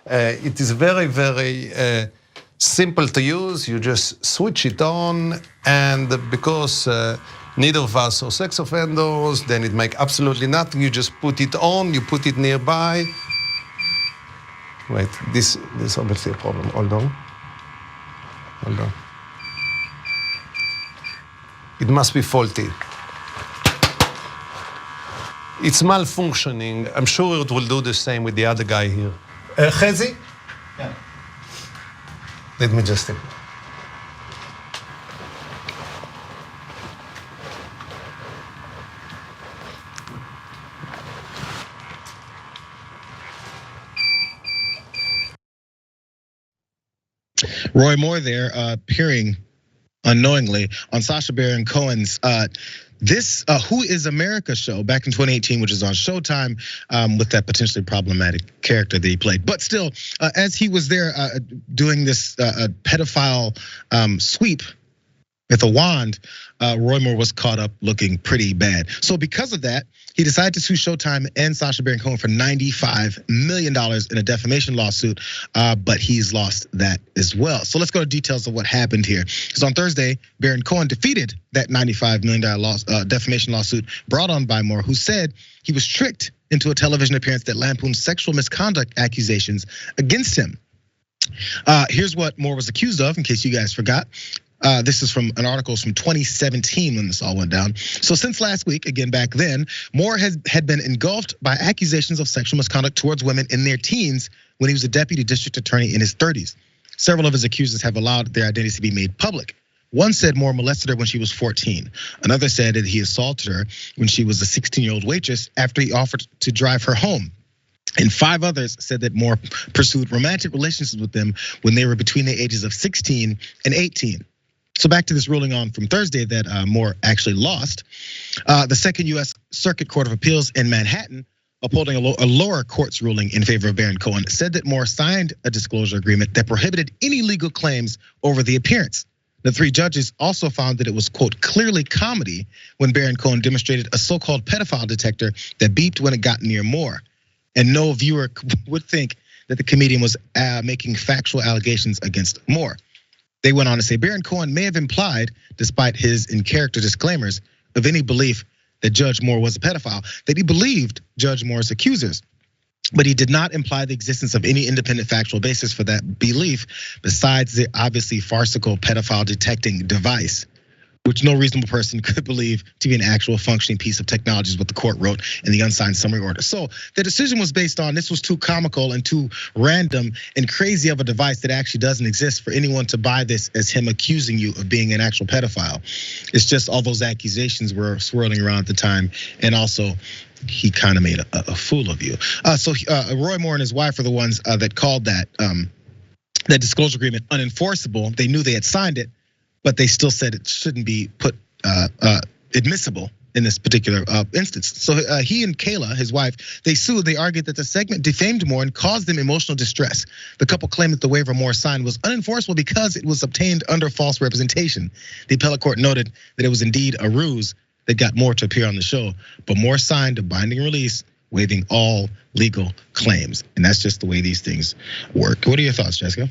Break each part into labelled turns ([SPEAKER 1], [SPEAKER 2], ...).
[SPEAKER 1] It is very, very simple to use. You just switch it on, and because neither of us are sex offenders, then it makes absolutely nothing. You just put it on, you put it nearby. Wait, this is obviously a problem. Hold on. Hold on. It must be faulty. It's malfunctioning. I'm sure it will do the same with the other guy here. Chezi?
[SPEAKER 2] Yeah.
[SPEAKER 1] Let me just...
[SPEAKER 3] Roy Moore there, appearing unknowingly on Sacha Baron Cohen's this Who is America show back in 2018, which is on Showtime, with that potentially problematic character that he played. But still, as he was there doing this pedophile sweep with a wand, Roy Moore was caught up looking pretty bad. So because of that, he decided to sue Showtime and Sacha Baron Cohen for $95 million in a defamation lawsuit, but he's lost that as well. So let's go to details of what happened here. Because on Thursday, Baron Cohen defeated that $95 million defamation lawsuit brought on by Moore, who said he was tricked into a television appearance that lampooned sexual misconduct accusations against him. Here's what Moore was accused of, in case you guys forgot. This is from an article from 2017 when this all went down. So since last week, again back then, Moore had been engulfed by accusations of sexual misconduct towards women in their teens when he was a deputy district attorney in his 30s. Several of his accusers have allowed their identities to be made public. One said Moore molested her when she was 14. Another said that he assaulted her when she was a 16-year-old waitress after he offered to drive her home. And 5 others said that Moore pursued romantic relationships with them when they were between the ages of 16 and 18. So back to this ruling on from Thursday that Moore actually lost. The Second U.S. Circuit Court of Appeals in Manhattan, upholding a lower court's ruling in favor of Baron Cohen, said that Moore signed a disclosure agreement that prohibited any legal claims over the appearance. The 3 judges also found that it was, quote, clearly comedy when Baron Cohen demonstrated a so-called pedophile detector that beeped when it got near Moore. And no viewer would think that the comedian was making factual allegations against Moore. They went on to say Baron Cohen may have implied, despite his in-character disclaimers, of any belief that Judge Moore was a pedophile, that he believed Judge Moore's accusers. But he did not imply the existence of any independent factual basis for that belief, besides the obviously farcical pedophile detecting device, which no reasonable person could believe to be an actual functioning piece of technology, is what the court wrote in the unsigned summary order. So the decision was based on this was too comical and too random and crazy of a device that actually doesn't exist for anyone to buy this as him accusing you of being an actual pedophile. It's just all those accusations were swirling around at the time, and also he kind of made a fool of you. So Roy Moore and his wife are the ones that called that disclosure agreement unenforceable. They knew they had signed it, but they still said it shouldn't be put admissible in this particular instance. So he and Kayla, his wife, they sued. They argued that the segment defamed Moore and caused them emotional distress. The couple claimed that the waiver Moore signed was unenforceable because it was obtained under false representation. The appellate court noted that it was indeed a ruse that got Moore to appear on the show, but Moore signed a binding release waiving all legal claims. And that's just the way these things work. What are your thoughts, Jessica?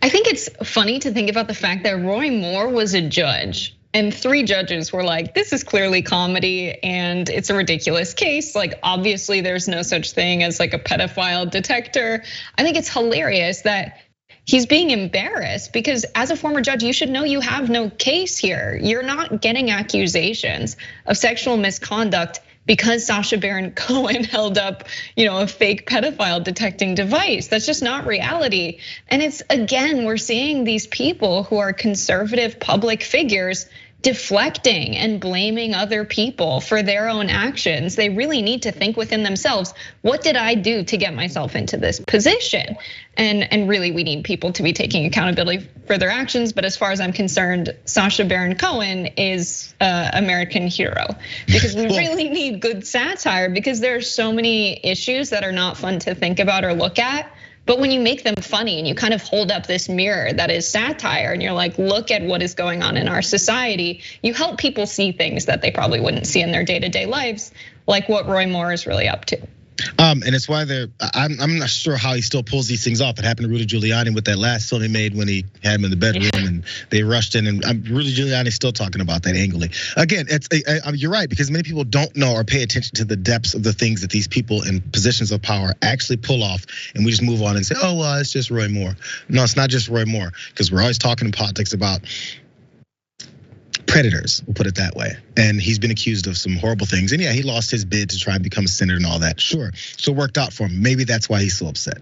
[SPEAKER 4] I think it's funny to think about the fact that Roy Moore was a judge and 3 judges were like, this is clearly comedy and it's a ridiculous case. Like, obviously there's no such thing as like a pedophile detector. I think it's hilarious that he's being embarrassed because as a former judge, you should know you have no case here. You're not getting accusations of sexual misconduct because Sacha Baron Cohen held up, a fake pedophile detecting device. That's just not reality. And it's, again, we're seeing these people who are conservative public figures deflecting and blaming other people for their own actions. They really need to think within themselves, what did I do to get myself into this position? And really we need people to be taking accountability for their actions. But as far as I'm concerned, Sacha Baron Cohen is an American hero because we really need good satire because there are so many issues that are not fun to think about or look at. But when you make them funny and you kind of hold up this mirror that is satire and you're like, look at what is going on in our society, you help people see things that they probably wouldn't see in their day-to-day lives, like what Roy Moore is really up to.
[SPEAKER 3] And it's why I'm not sure how he still pulls these things off. It happened to Rudy Giuliani with that last film he made when he had him in the bedroom and they rushed in. And Rudy Giuliani's still talking about that angrily. Again, you're right, because many people don't know or pay attention to the depths of the things that these people in positions of power actually pull off. And we just move on and say, oh, well, it's just Roy Moore. No, it's not just Roy Moore, because we're always talking in politics about predators, we'll put it that way. And he's been accused of some horrible things. And yeah, he lost his bid to try and become a senator and all that. Sure. So it worked out for him. Maybe that's why he's so upset.